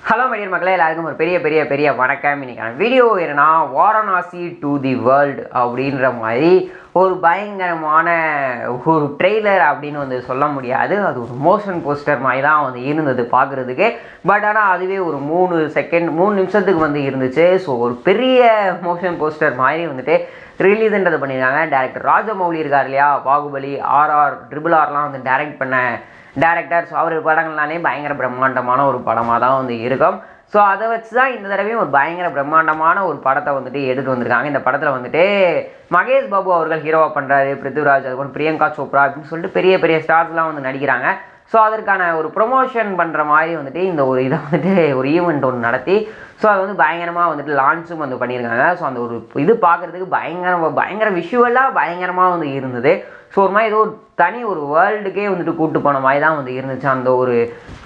Hello my dear மக்களே, எல்லாருக்கும் ஒரு பெரிய வணக்கம். இன்னைக்கான வீடியோ என்னன்னா, வாரணாசி டு தி வேர்ல்டு அப்படின்ற மாதிரி ஒரு பயங்கரமான ஒரு ட்ரெய்லர் அப்படின்னு வந்து சொல்ல முடியாது. அது ஒரு மோஷன் போஸ்டர் மாதிரி தான் வந்து இருந்தது பார்க்குறதுக்கு. பட் ஆனால் அதுவே ஒரு 3 நிமிஷத்துக்கு வந்து இருந்துச்சு. ஸோ ஒரு பெரிய மோஷன் போஸ்டர் மாதிரி வந்துட்டு ரிலீஸ்ன்றது பண்ணியிருக்காங்க. டேரக்டர் ராஜமௌலி இருக்கார் இல்லையா, பாகுபலி, RR, RRRலாம் வந்து டைரக்ட் பண்ண டேரக்டர். ஸோ அவர் படங்கள்னாலே பயங்கர பிரம்மாண்டமான ஒரு படமாக தான் வந்து இருக்கும். ஸோ அதை வச்சு தான் இந்த தடவையும் ஒரு பயங்கர பிரம்மாண்டமான ஒரு படத்தை வந்துட்டு எடுத்து வந்திருக்காங்க. இந்த படத்தில் வந்துட்டு மகேஷ் பாபு அவர்கள் ஹீரோவாக பண்ணுறாரு, பிருத்திவிராஜ், அதுக்கப்புறம் பிரியங்கா சோப்ரா அப்படின்னு சொல்லிட்டு பெரிய ஸ்டார்ஸ்லாம் வந்து நடிக்கிறாங்க. ஸோ அதற்கான ஒரு ப்ரொமோஷன் பண்ணுற மாதிரி வந்துட்டு இந்த ஒரு இதை வந்துட்டு ஒரு ஈவெண்ட் ஒன்று நடத்தி ஸோ அது வந்து பயங்கரமாக வந்துட்டு லான்ச்சும் வந்து பண்ணியிருக்காங்க. ஸோ அந்த ஒரு இது பார்க்குறதுக்கு பயங்கர விஷுவலாக பயங்கரமாக வந்து இருந்தது. ஸோ ஒரு மாதிரி ஏதோ தனி ஒரு வேர்ல்டுக்கே வந்துட்டு கூப்பிட்டு போன மாதிரி தான் வந்து இருந்துச்சு.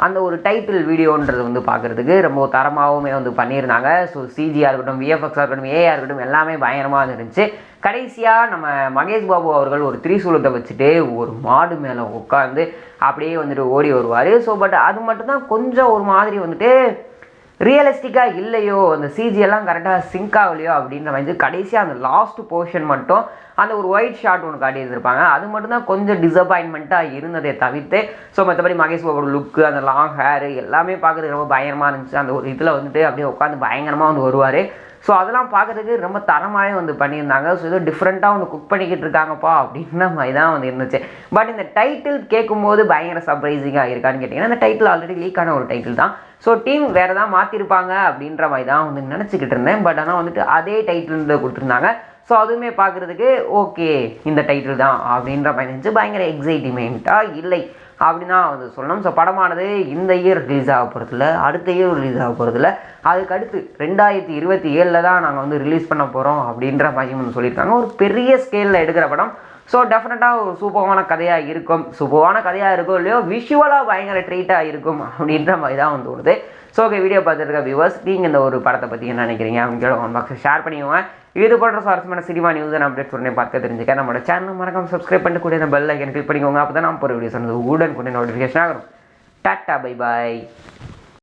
அந்த ஒரு டைட்டில் வீடியோன்றது வந்து பார்க்குறதுக்கு ரொம்ப தரமாகவுமே வந்து பண்ணியிருந்தாங்க. ஸோ சிஜியாக இருக்கட்டும், விஎஃப்எக்ஸாக இருக்கட்டும், ஏஆர் இருக்கட்டும், எல்லாமே பயங்கரமாக இருந்துச்சு. கடைசியாக நம்ம மகேஷ் பாபு அவர்கள் ஒரு திரிசூலத்தை வச்சுட்டு ஒரு மாடு மேலே உட்காந்து அப்படியே வந்துட்டு ஓடி வருவார். ஸோ பட் அது மட்டும்தான் கொஞ்சம் ஒரு மாதிரி வந்துட்டு ரியலிஸ்டிக்காக இல்லையோ, அந்த சிஜியெல்லாம் கரெக்டாக சிங்க் ஆகலையோ அப்படின்ற மாதிரி கடைசியாக அந்த லாஸ்ட் போர்ஷன் மட்டும் அந்த ஒரு ஒயிட் ஷாட் ஒன்று காட்டியிருந்திருப்பாங்க. அது மட்டும்தான் கொஞ்சம் டிசப்பாயின்மெண்ட்டாக இருந்ததை தவிர்த்து ஸோ மற்றபடி மகேஷ் பாபோட லுக்கு, அந்த லாங் ஹேரு எல்லாமே பார்க்குறதுக்கு ரொம்ப பயங்கரமாக இருந்துச்சு. அந்த ஒரு இதில் வந்துட்டு அப்படியே உட்காந்து பயங்கரமாக வந்து வருவார். ஸோ அதெல்லாம் பார்க்குறதுக்கு ரொம்ப தரமாகவே வந்து பண்ணியிருந்தாங்க. ஸோ ஏதோ டிஃப்ரெண்ட்டாக வந்து குக் பண்ணிக்கிட்டு இருக்காங்கப்பா அப்படின்ற மாதிரி தான் வந்து இருந்துச்சு. பட் இந்த டைட்டில் கேட்கும்போது பயங்கர சர்ப்ரைசிங்காக இருக்கான்னு கேட்டிங்கன்னா, இந்த டைட்டில் ஆல்ரெடி லீக்கான ஒரு டைட்டில் தான். ஸோ டீம் வேறு தான் மாற்றிருப்பாங்க அப்படின்ற மாதிரி தான் வந்து நினச்சிக்கிட்டு இருந்தேன். பட் ஆனால் வந்துட்டு அதே டைட்டில் கொடுத்துருந்தாங்க. ஸோ அதுவுமே பார்க்குறதுக்கு ஓகே, இந்த டைட்டில் தான் அப்படின்ற மாதிரி இருந்துச்சு. பயங்கர எக்ஸைட்மெண்ட்டாக இல்லை அப்படின்னு தான் வந்து சொல்லணும். ஸோ படமானது இந்த இயர் ரிலீஸ் ஆக போகிறதில்ல, அடுத்த இயர் ரிலீஸ் ஆக போகிறதில்ல, அதுக்கு அடுத்து 2027 தான் நாங்கள் வந்து ரிலீஸ் பண்ண போகிறோம் அப்படின்ற மாதிரி வந்து சொல்லியிருக்காங்க. ஒரு பெரிய ஸ்கேலில் எடுக்கிற படம். ஸோ டெஃபினட்டாக ஒரு சூப்பரான கதையாக இருக்கும். இல்லையோ விஷுவலாக பயங்கர ட்ரீட்டாக இருக்கும் அப்படின்ற மாதிரி தான் வந்து தோணுது. ஸோ ஓகே, வீடியோ பார்த்துருக்க வியூவர்ஸ், நீங்கள் இந்த ஒரு படத்தை பற்றி என்ன நினைக்கிறீங்க அப்படின்னு கமெண்ட் பாக்ஸில் ஷேர் பண்ணிக்கோங்க. இது போன்ற சுவாரஸ்யமான சினிமா நியூஸ் அண்ட் அப்டேட்ஸ் உடனே பார்க்க தெரிஞ்சுக்க நம்மளோட சேனல் மறக்காம சப்ஸ்கிரைப் பண்ணிட்டு கூட பெல் ஐக்கன் கிளிக் பண்ணிக்கோங்க. அப்போ தான் நான் போகிற வீடியோஸ் வந்து உடனுக்குடனே நோட்டிஃபிகேஷன் ஆகும். Tata, bye bye.